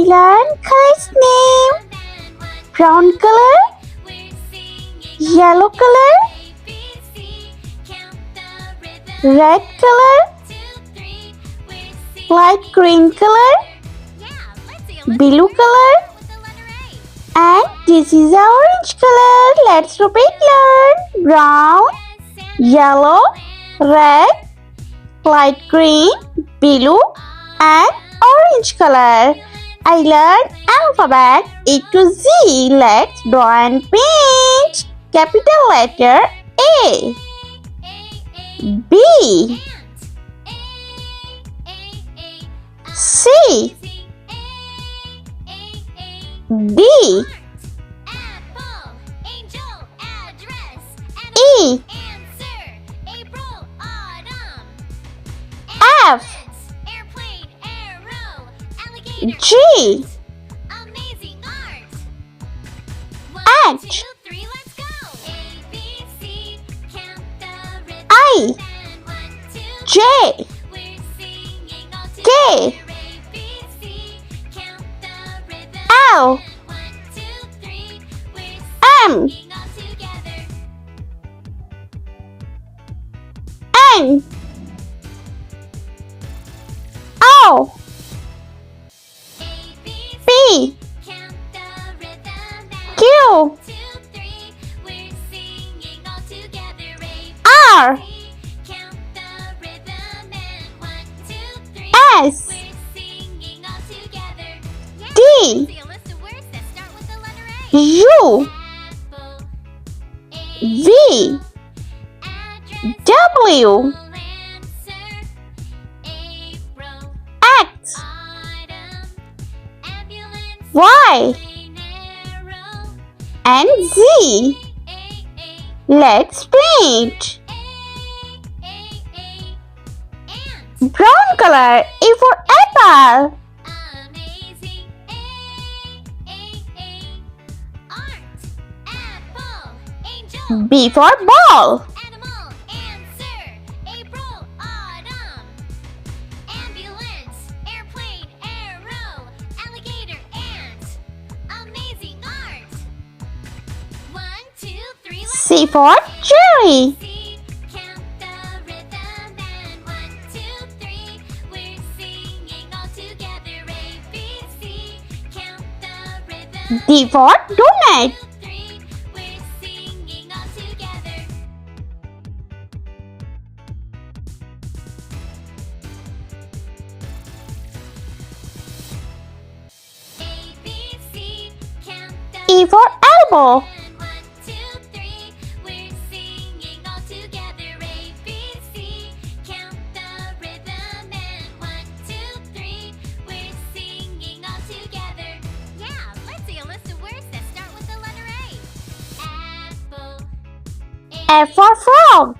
learn color's name. Brown color, yellow color, red color, light green color, blue color, and this is our orange color. Let's repeat learn. Brown, yellow, red, light green, blue, and orange color. I learned alphabet A to Z. Let's draw and paint. Capital letter A, B, C, D, E, F, G, H, I, J, K, L, M, N, O, P, Q, R, S, D, U, V, W, X, Y, and Z. Let's paint. Brown color, A for apple. B for ball. C for cherry. D for donut. E for elbow. F for frog.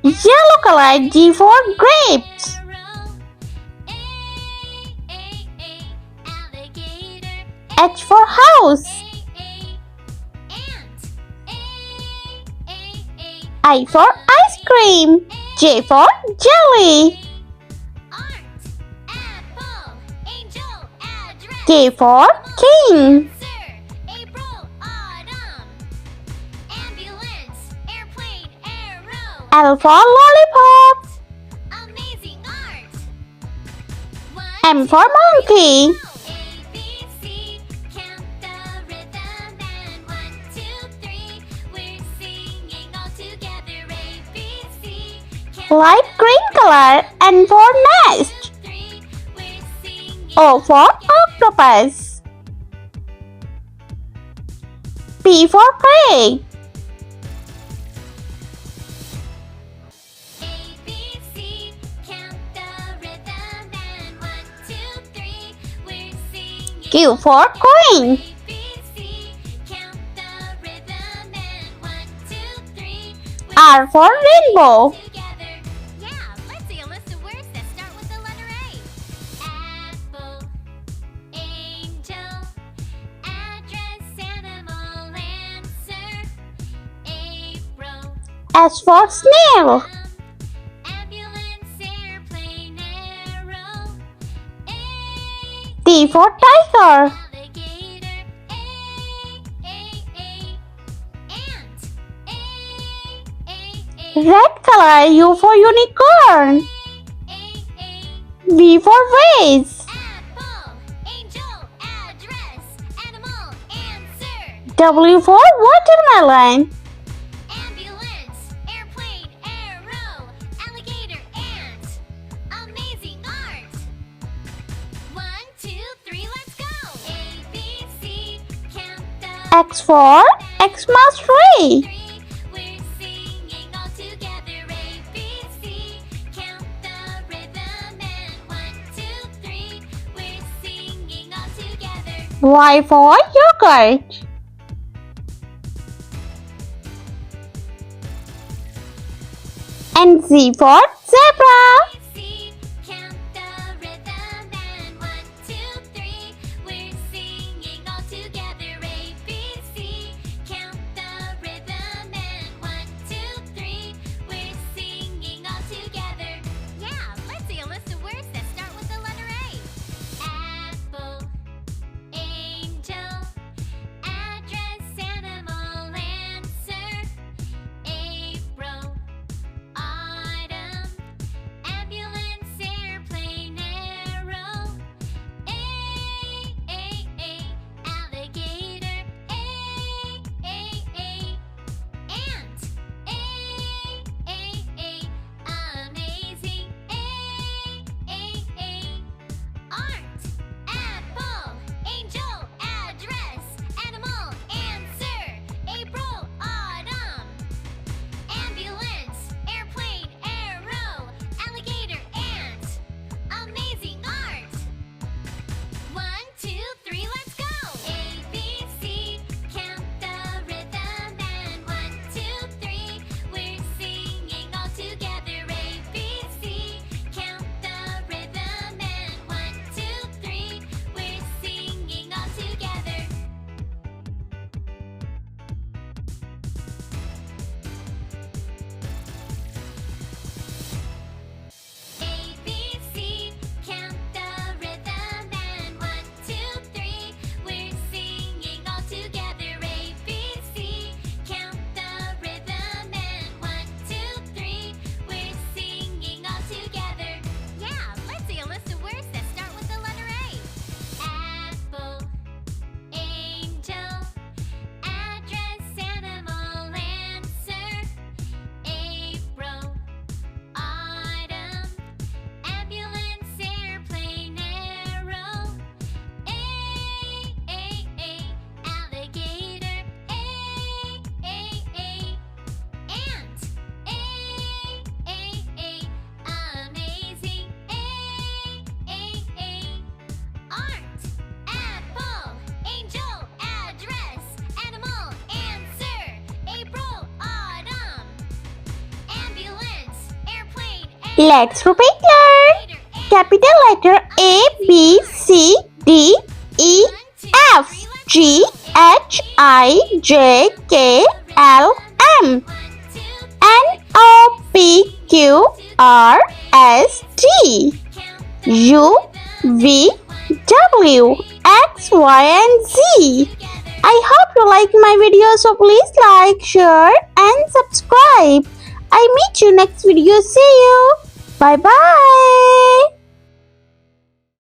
Yellow color, G for grapes. H for house. I for ice cream. J for jelly. K for king. L for lollipop. M for monkey. Light green color. N for nest. O for octopus. P for pig. Q for queen. R for rainbow. S for snail. T for tiger. Red color. U for unicorn. V for vase. W for watermelon. X for Xmas tree. Y for yogurt. And Z for zebra. Let's repeat learn. Capital letter A, B, C, D, E, F, G, H, I, J, K, L, M, N, O, P, Q, R, S, T, U, V, W, X, Y, and Z. I hope you like my video, so please like, share, and subscribe. I meet you next video. See you. Bye bye.